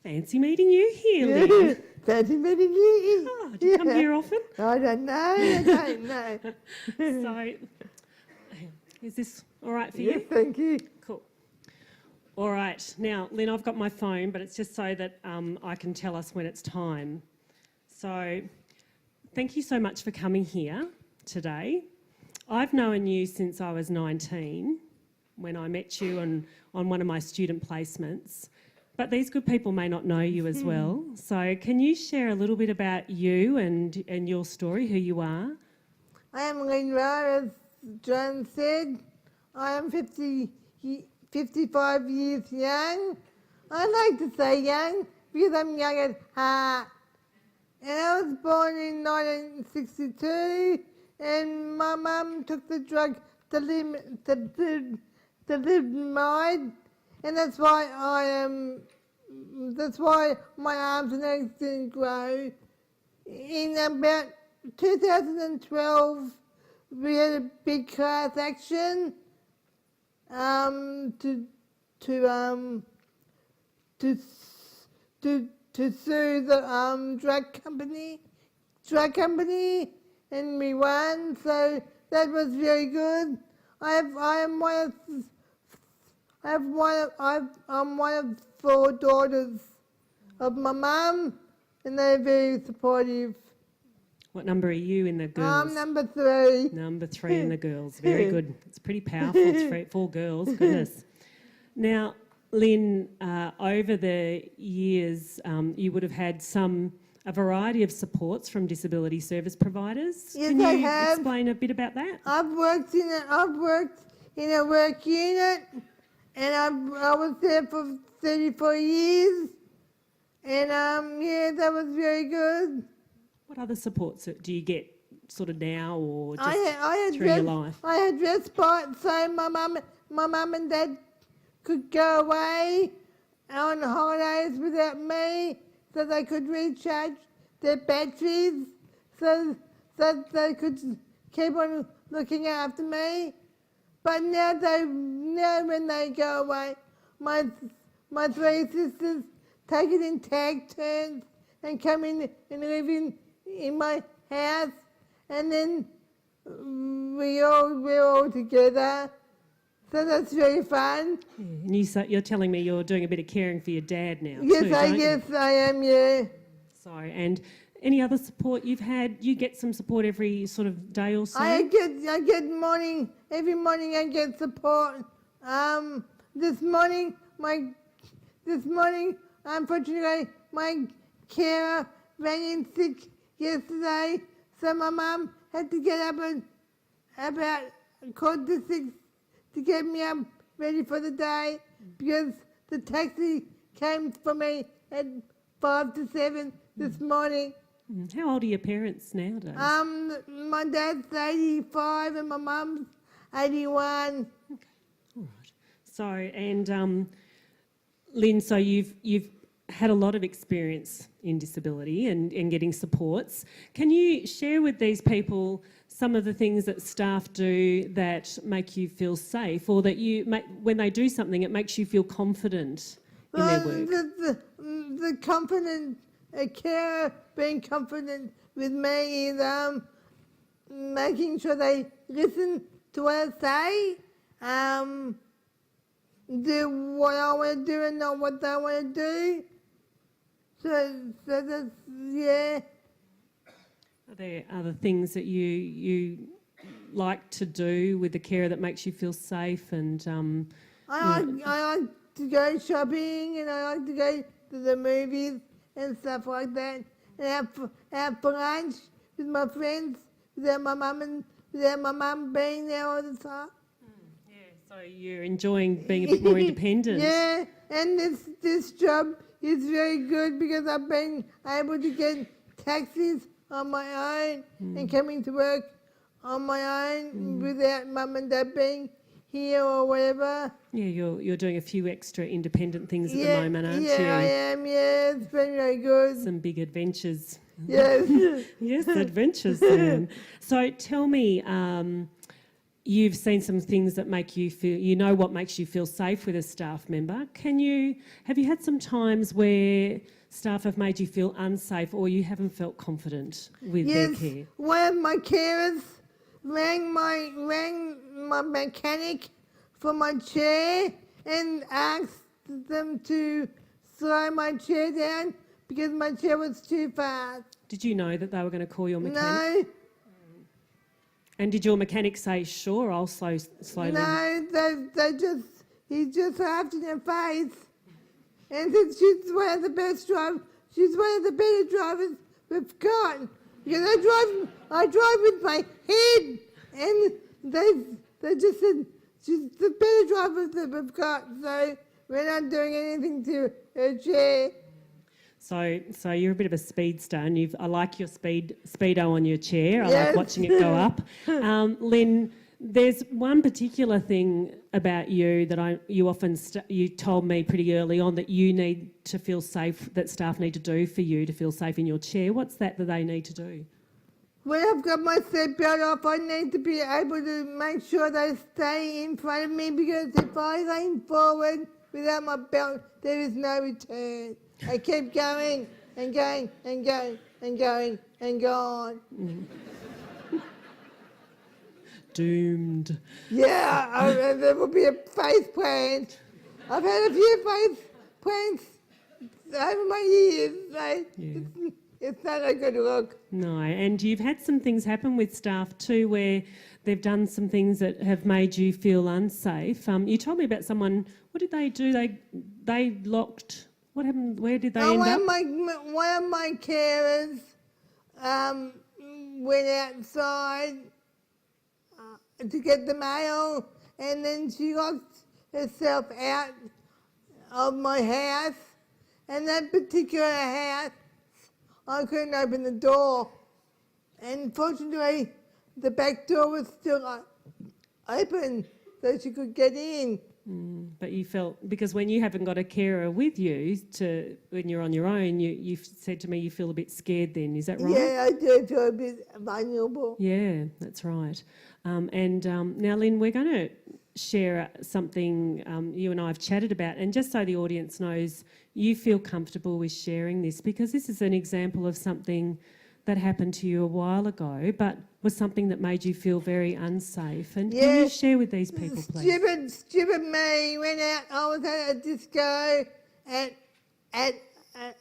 Fancy meeting you here, Lyn. Fancy meeting you. Oh, do you come here often? I don't know. So, is this all right for you? Yes, thank you. Cool. All right. Now, Lyn, I've got my phone, but it's just so that I can tell us when it's time. So, thank you so much for coming here today. I've known you since I was 19, when I met you on one of my student placements. But these good people may not know you as well. So can you share a little bit about you and your story, who you are? I am Lyn Rowe, as John said. I am 55 years young. I like to say young because I'm young at heart. And I was born in 1962, and my mum took the drug thalidomide, and that's why my arms and legs didn't grow. In about 2012, we had a big class action to sue the drug company, and we won. So that was very good. I'm one of 4 daughters of my mum, and they're very supportive. What number are you in the girls? Number 3. Number 3 in the girls. Very good. It's pretty powerful. It's 4 girls. Goodness. Now, Lyn, over the years, you would have had a variety of supports from disability service providers. Yes, Can you I have. explain a bit about that? I've worked in a work unit, and I was there for 34 years, and that was very good. What other supports do you get sort of now or just I through your life? I had respite, so my mum and dad could go away on holidays without me, so they could recharge their batteries, so they could keep on looking after me. But now when they go away, my 3 sisters take it in tag turns and come in and live in my house, and then we're all together. So that's very fun. Yeah. And you're telling me you're doing a bit of caring for your dad now Yes, too, I am, yeah. So, and any other support you've had? You get some support every sort of day or so? I get morning, every morning I get support. This morning, unfortunately, my carer ran in sick yesterday, so my mum had to get up at about 5:45 to get me up ready for the day, because the taxi came for me at 5 to 7 this morning. How old are your parents nowadays? My dad's 85 and my mum's 81. Okay, all right. So, and Lyn, so you've had a lot of experience in disability and getting supports. Can you share with these people some of the things that staff do that make you feel safe, or that when they do something, it makes you feel confident in their work? The confident, a carer being confident with me is making sure they listen to what I say, do what I want to do and not what they want to do. So that's, yeah. Are there other things that you like to do with the carer that makes you feel safe? And I like to go shopping, and I like to go to the movies and stuff like that, and have for lunch with my friends without my mum being there all the time. Yeah, so you're enjoying being a bit more independent. Yeah, and this job is very good because I've been able to get taxis on my own and coming to work on my own without mum and dad being here or whatever. Yeah, you're doing a few extra independent things at the moment, aren't you? Yeah, I am, yeah. It's been very good. Some big adventures. Yes. Yes, adventures then. So tell me, you've seen some things that make you feel, you know what makes you feel safe with a staff member. Have you had some times where staff have made you feel unsafe or you haven't felt confident with their care? Yes, one of my carers rang my mechanic for my chair and asked them to slow my chair down because my chair was too fast. Did you know that they were going to call your mechanic? No, And did your mechanic say, sure, I'll slow them? no, he just laughed in her face and said she's one of the best drivers. She's one of the better drivers we've got. Because I drive with my head, and they just said she's the better driver that we've got. So we're not doing anything to her chair. So you're a bit of a speedster, and I like your speedo on your chair. I Yes. like watching it go up. Lyn, there's one particular thing about you that you often you told me pretty early on that you need to feel safe, that staff need to do for you to feel safe in your chair. What's that they need to do? When I've got my seatbelt off, I need to be able to make sure they stay in front of me, because if I lean forward without my belt, there is no return. I keep going and going and going and going and going. Doomed. Yeah, there will be a face plant. I've had a few face plants over my years, so it's not a good look. No, and you've had some things happen with staff too where they've done some things that have made you feel unsafe. You told me about someone, what did they do? They locked, what happened, where did they end up? One of my carers went outside to get the mail, and then she locked herself out of my house, and that particular house, I couldn't open the door, and fortunately the back door was still open so she could get in. But you felt, because when you haven't got a carer with you, when you're on your own, you've said to me you feel a bit scared then, is that right? Yeah, I do feel a bit vulnerable. Yeah, that's right. Now, Lyn, we're going to share something you and I have chatted about, and just so the audience knows, you feel comfortable with sharing this, because this is an example of something that happened to you a while ago, but was something that made you feel very unsafe. And can you share with these people, please? Stupid me went out. I was at a disco at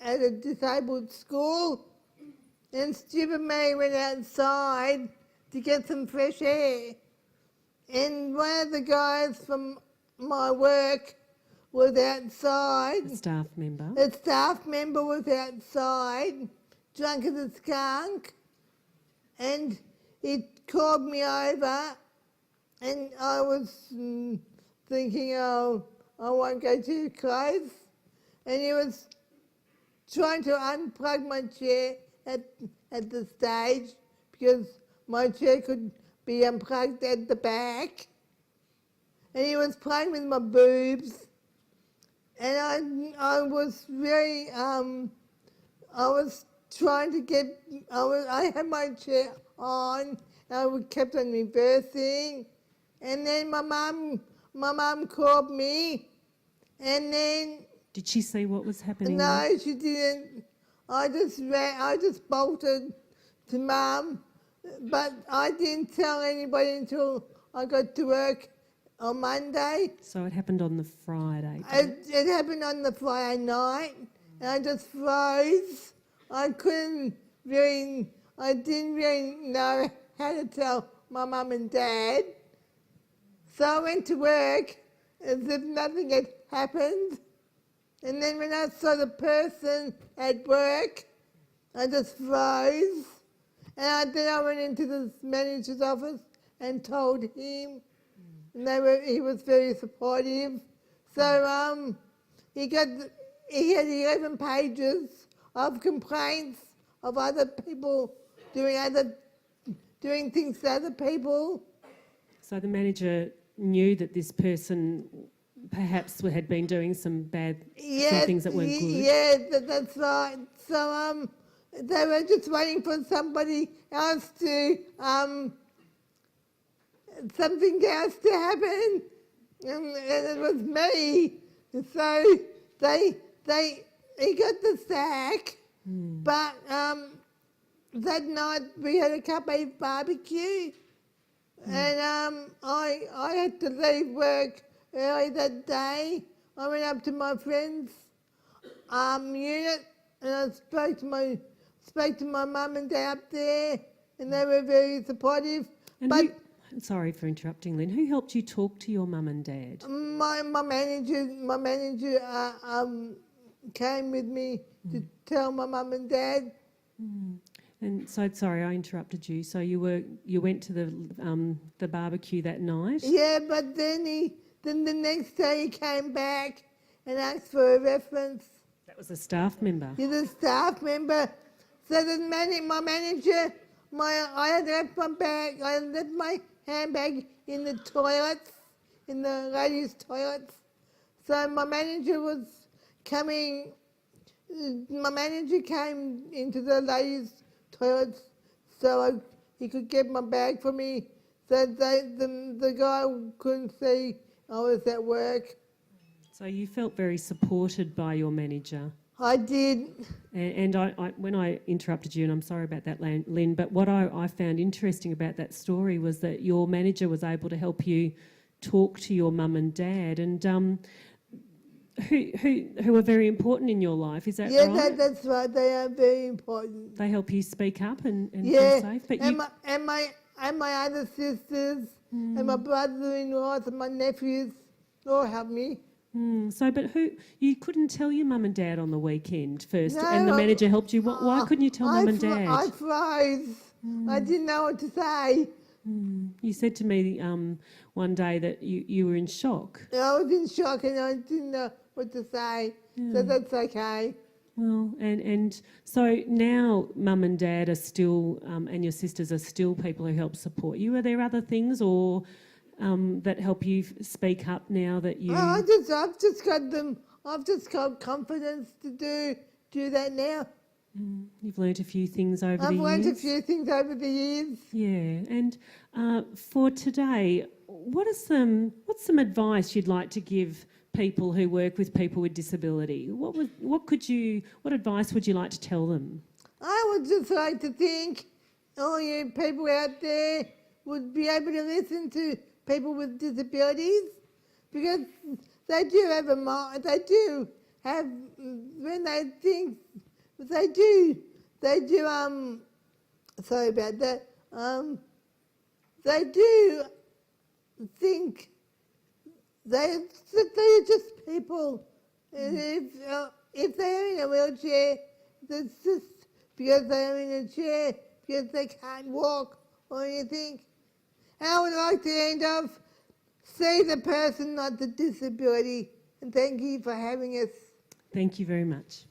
a disabled school, and stupid me went outside to get some fresh air. And one of the guys from my work was outside. A staff member. A staff member was outside, drunk as a skunk, and he called me over, and I was thinking, oh, I won't go too close. And he was trying to unplug my chair at the stage, because my chair could be unplugged at the back. And he was playing with my boobs. And I was very, I was trying to get, I had my chair on, and I kept on reversing. And then my mum called me, and then... Did she see what was happening? No, she didn't. I just bolted to Mum, but I didn't tell anybody until I got to work on Monday. So it happened on the Friday? It happened on the Friday night, and I just froze. I didn't really know how to tell my mum and dad. So I went to work as if nothing had happened. And then when I saw the person at work, I just froze. And then I went into the manager's office and told him. And he was very supportive. So he had 11 pages of complaints of other people doing things to other people. So the manager knew that this person perhaps had been doing some things that weren't good? Yeah, that's right. So they were just waiting for somebody else to something else to happen, and it was me. So he got the sack, but that night we had a couple of barbecue, and I had to leave work early that day. I went up to my friend's unit, and I spoke to my mum and dad up there, and they were very supportive. And But sorry for interrupting, Lyn. Who helped you talk to your mum and dad? my manager came with me to tell my mum and dad. And so, sorry, I interrupted you. So you went to the barbecue that night. Yeah, but then the next day he came back and asked for a reference. That was a staff member. He's a staff member. So my manager, I had left my bag, I had left my handbag in the toilets, in the ladies' toilets. So my manager came into the ladies' toilets so he could get my bag for me. So the guy couldn't see I was at work. So you felt very supported by your manager. I did. And I when I interrupted you, and I'm sorry about that, Lyn, but what I found interesting about that story was that your manager was able to help you talk to your mum and dad, and who are very important in your life. Is that right? Yeah, that's right. They are very important. They help you speak up and Yeah, feel safe. But and my other sisters and my brother-in-laws and my nephews all help me. But you couldn't tell your mum and dad on the weekend first, No, and the manager helped you. Why couldn't you tell mum and dad? I froze. I didn't know what to say. You said to me one day that you were in shock. I was in shock and I didn't know what to say. So that's okay. Well, and so now mum and dad are still, and your sisters are still people who help support you. Are there other things or that help you speak up now that you... I've just got confidence to do that now. You've learnt a few things over the years. I've learnt a few things over the years. Yeah, and for today, what's some advice you'd like to give people who work with people with disability? What advice would you like to tell them? I would just like to think all you people out there would be able to listen to people with disabilities, because they do have a mind. They do have, when they think, they do. Sorry about that. They do think they're just people. And if they're in a wheelchair, that's just because they're in a chair, because they can't walk or anything. I would like to end off, see the person, not the disability. And thank you for having us. Thank you very much.